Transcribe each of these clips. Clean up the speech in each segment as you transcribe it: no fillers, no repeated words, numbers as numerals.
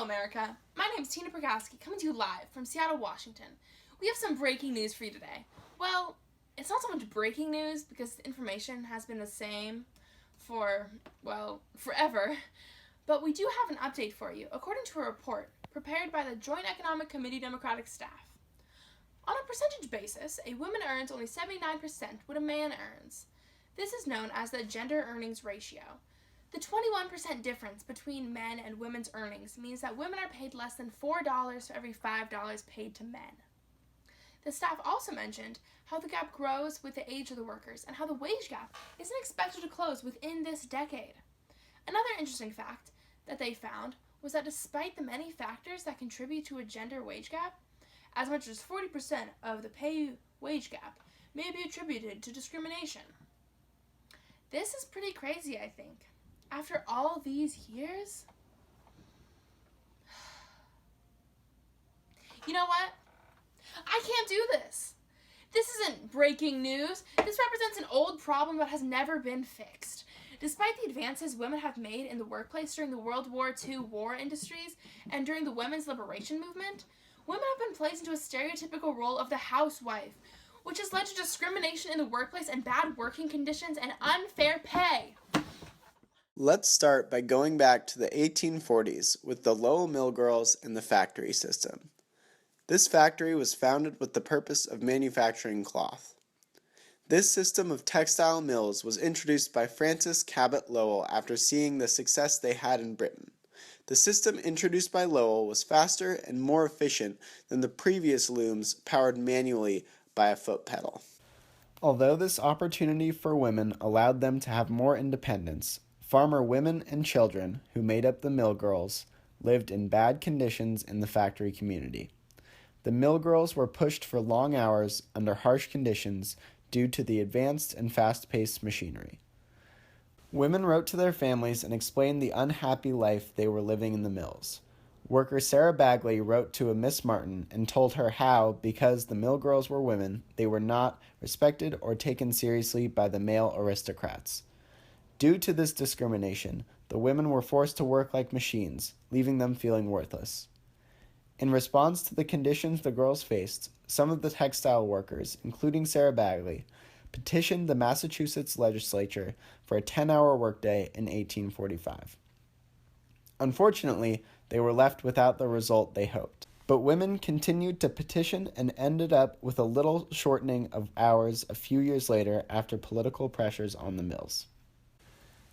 America. My name is Tina Prokowski, coming to you live from Seattle, Washington. We have some breaking news for you today. Well, it's not so much breaking news because the information has been the same for, forever. But we do have an update for you, according to a report prepared by the Joint Economic Committee Democratic staff. On a percentage basis, a woman earns only 79% what a man earns. This is known as the gender earnings ratio. The 21% difference between men and women's earnings means that women are paid less than $4 for every $5 paid to men. The staff also mentioned how the gap grows with the age of the workers and how the wage gap isn't expected to close within this decade. Another interesting fact that they found was that despite the many factors that contribute to a gender wage gap, as much as 40% of the pay wage gap may be attributed to discrimination. This is pretty crazy, I think. After all these years? You know what? I can't do this. This isn't breaking news. This represents an old problem that has never been fixed. Despite the advances women have made in the workplace during the World War II war industries and during the women's liberation movement, women have been placed into a stereotypical role of the housewife, which has led to discrimination in the workplace and bad working conditions and unfair pay. Let's start by going back to the 1840s with the Lowell Mill Girls and the factory system. This factory was founded with the purpose of manufacturing cloth. This system of textile mills was introduced by Frances Cabot Lowell after seeing the success they had in Britain. The system introduced by Lowell was faster and more efficient than the previous looms powered manually by a foot pedal. Although this opportunity for women allowed them to have more independence, farmer women and children, who made up the mill girls, lived in bad conditions in the factory community. The mill girls were pushed for long hours under harsh conditions due to the advanced and fast-paced machinery. Women wrote to their families and explained the unhappy life they were living in the mills. Worker Sarah Bagley wrote to a Miss Martin and told her how, because the mill girls were women, they were not respected or taken seriously by the male aristocrats. Due to this discrimination, the women were forced to work like machines, leaving them feeling worthless. In response to the conditions the girls faced, some of the textile workers, including Sarah Bagley, petitioned the Massachusetts legislature for a 10-hour workday in 1845. Unfortunately, they were left without the result they hoped. But women continued to petition and ended up with a little shortening of hours a few years later after political pressures on the mills.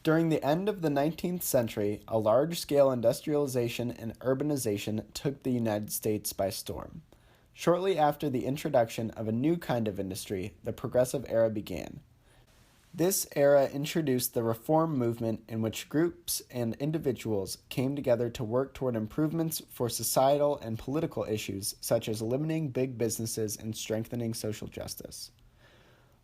During the end of the 19th century, a large-scale industrialization and urbanization took the United States by storm. Shortly after the introduction of a new kind of industry, the Progressive Era began. This era introduced the reform movement in which groups and individuals came together to work toward improvements for societal and political issues such as eliminating big businesses and strengthening social justice.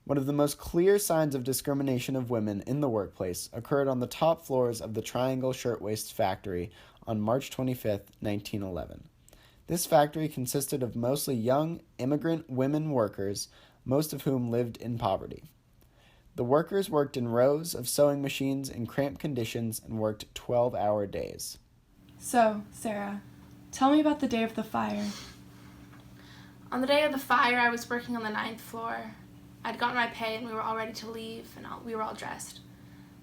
One of the most clear signs of discrimination of women in the workplace occurred on the top floors of the Triangle Shirtwaist Factory on March 25, 1911. This factory consisted of mostly young, immigrant women workers, most of whom lived in poverty. The workers worked in rows of sewing machines in cramped conditions and worked 12-hour days. So, Sarah, tell me about the day of the fire. On the day of the fire, I was working on the 9th floor. I'd gotten my pay and we were all ready to leave and we were all dressed.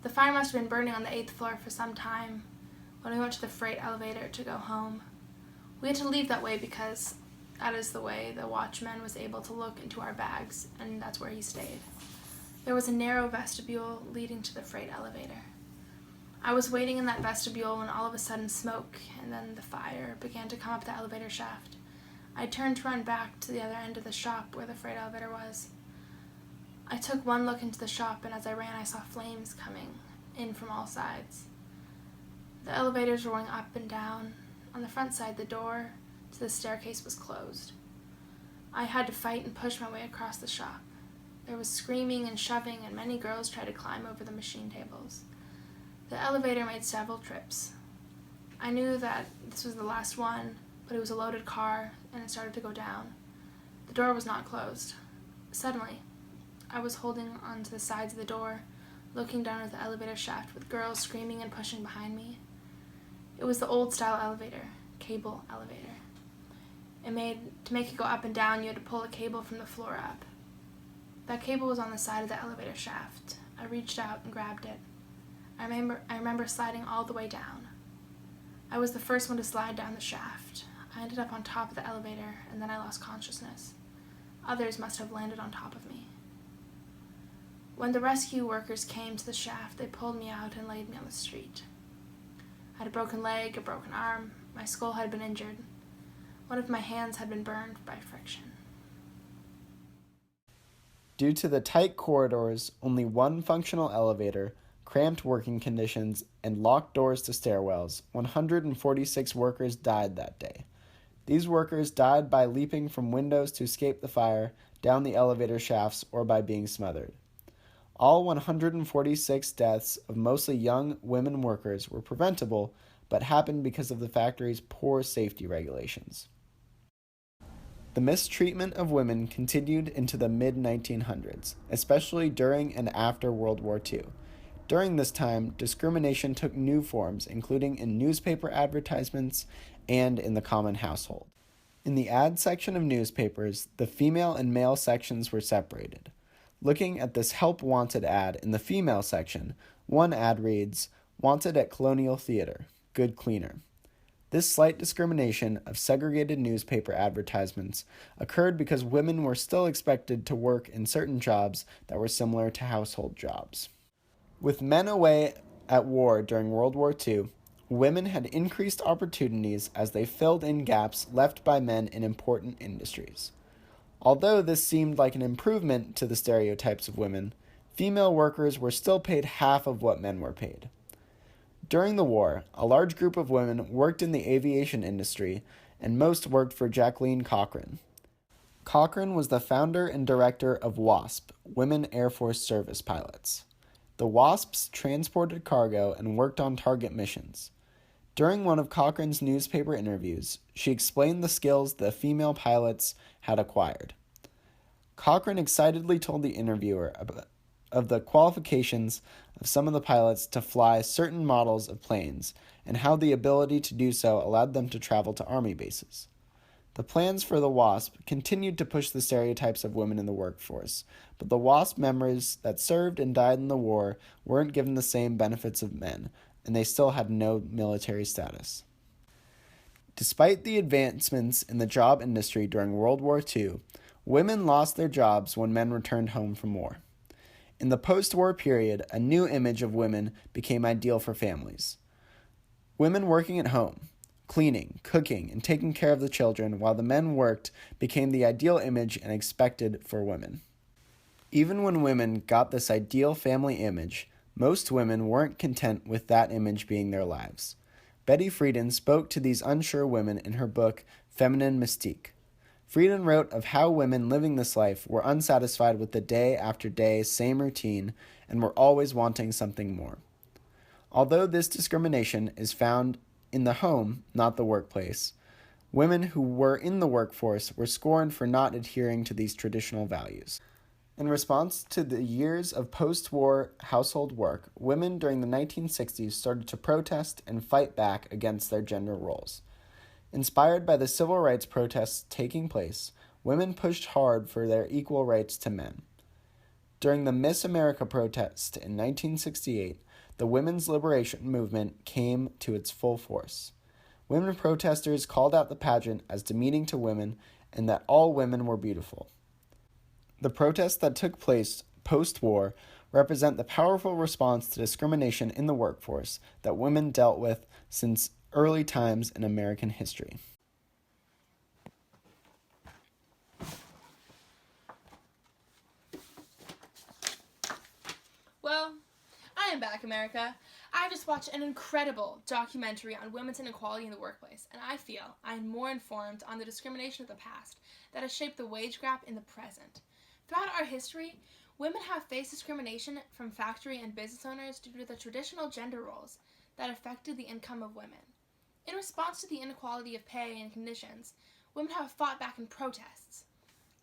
The fire must have been burning on the 8th floor for some time when we went to the freight elevator to go home. We had to leave that way because that is the way the watchman was able to look into our bags, and that's where he stayed. There was a narrow vestibule leading to the freight elevator. I was waiting in that vestibule when all of a sudden smoke and then the fire began to come up the elevator shaft. I turned to run back to the other end of the shop where the freight elevator was. I took one look into the shop, and as I ran, I saw flames coming in from all sides. The elevators were going up and down. On the front side, the door to the staircase was closed. I had to fight and push my way across the shop. There was screaming and shoving, and many girls tried to climb over the machine tables. The elevator made several trips. I knew that this was the last one, but it was a loaded car, and it started to go down. The door was not closed. Suddenly, I was holding onto the sides of the door, looking down at the elevator shaft with girls screaming and pushing behind me. It was the old-style elevator, cable elevator. To make it go up and down, you had to pull a cable from the floor up. That cable was on the side of the elevator shaft. I reached out and grabbed it. I remember sliding all the way down. I was the first one to slide down the shaft. I ended up on top of the elevator, and then I lost consciousness. Others must have landed on top of me. When the rescue workers came to the shaft, they pulled me out and laid me on the street. I had a broken leg, a broken arm. My skull had been injured. One of my hands had been burned by friction. Due to the tight corridors, only one functional elevator, cramped working conditions, and locked doors to stairwells, 146 workers died that day. These workers died by leaping from windows to escape the fire, down the elevator shafts, or by being smothered. All 146 deaths of mostly young women workers were preventable, but happened because of the factory's poor safety regulations. The mistreatment of women continued into the mid-1900s, especially during and after World War II. During this time, discrimination took new forms, including in newspaper advertisements and in the common household. In the ad section of newspapers, the female and male sections were separated. Looking at this help wanted ad in the female section, one ad reads, "Wanted at Colonial Theater, good cleaner." This slight discrimination of segregated newspaper advertisements occurred because women were still expected to work in certain jobs that were similar to household jobs. With men away at war during World War II, women had increased opportunities as they filled in gaps left by men in important industries. Although this seemed like an improvement to the stereotypes of women, female workers were still paid half of what men were paid. During the war, a large group of women worked in the aviation industry, and most worked for Jacqueline Cochran. Cochran was the founder and director of WASP, Women Air Force Service Pilots. The WASPs transported cargo and worked on target missions. During one of Cochran's newspaper interviews, she explained the skills the female pilots had acquired. Cochran excitedly told the interviewer of the qualifications of some of the pilots to fly certain models of planes and how the ability to do so allowed them to travel to Army bases. The plans for the WASP continued to push the stereotypes of women in the workforce, but the WASP members that served and died in the war weren't given the same benefits of men, and they still had no military status. Despite the advancements in the job industry during World War II, women lost their jobs when men returned home from war. In the post-war period, a new image of women became ideal for families. Women working at home, cleaning, cooking, and taking care of the children while the men worked became the ideal image and expected for women. Even when women got this ideal family image, most women weren't content with that image being their lives. Betty Friedan spoke to these unsure women in her book, Feminine Mystique. Friedan wrote of how women living this life were unsatisfied with the day after day same routine and were always wanting something more. Although this discrimination is found in the home, not the workplace, women who were in the workforce were scorned for not adhering to these traditional values. In response to the years of post-war household work, women during the 1960s started to protest and fight back against their gender roles. Inspired by the civil rights protests taking place, women pushed hard for their equal rights to men. During the Miss America protest in 1968, the women's liberation movement came to its full force. Women protesters called out the pageant as demeaning to women and that all women were beautiful. The protests that took place post-war represent the powerful response to discrimination in the workforce that women dealt with since early times in American history. Well, I am back, America. I just watched an incredible documentary on women's inequality in the workplace, and I feel I am more informed on the discrimination of the past that has shaped the wage gap in the present. Throughout our history, women have faced discrimination from factory and business owners due to the traditional gender roles that affected the income of women. In response to the inequality of pay and conditions, women have fought back in protests,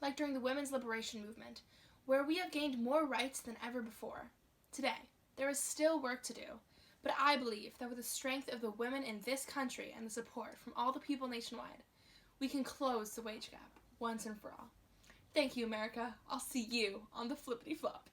like during the women's liberation movement, where we have gained more rights than ever before. Today, there is still work to do, But I believe that with the strength of the women in this country and the support from all the people nationwide, we can close the wage gap once and for all. Thank you, America. I'll see you on the flippity flop.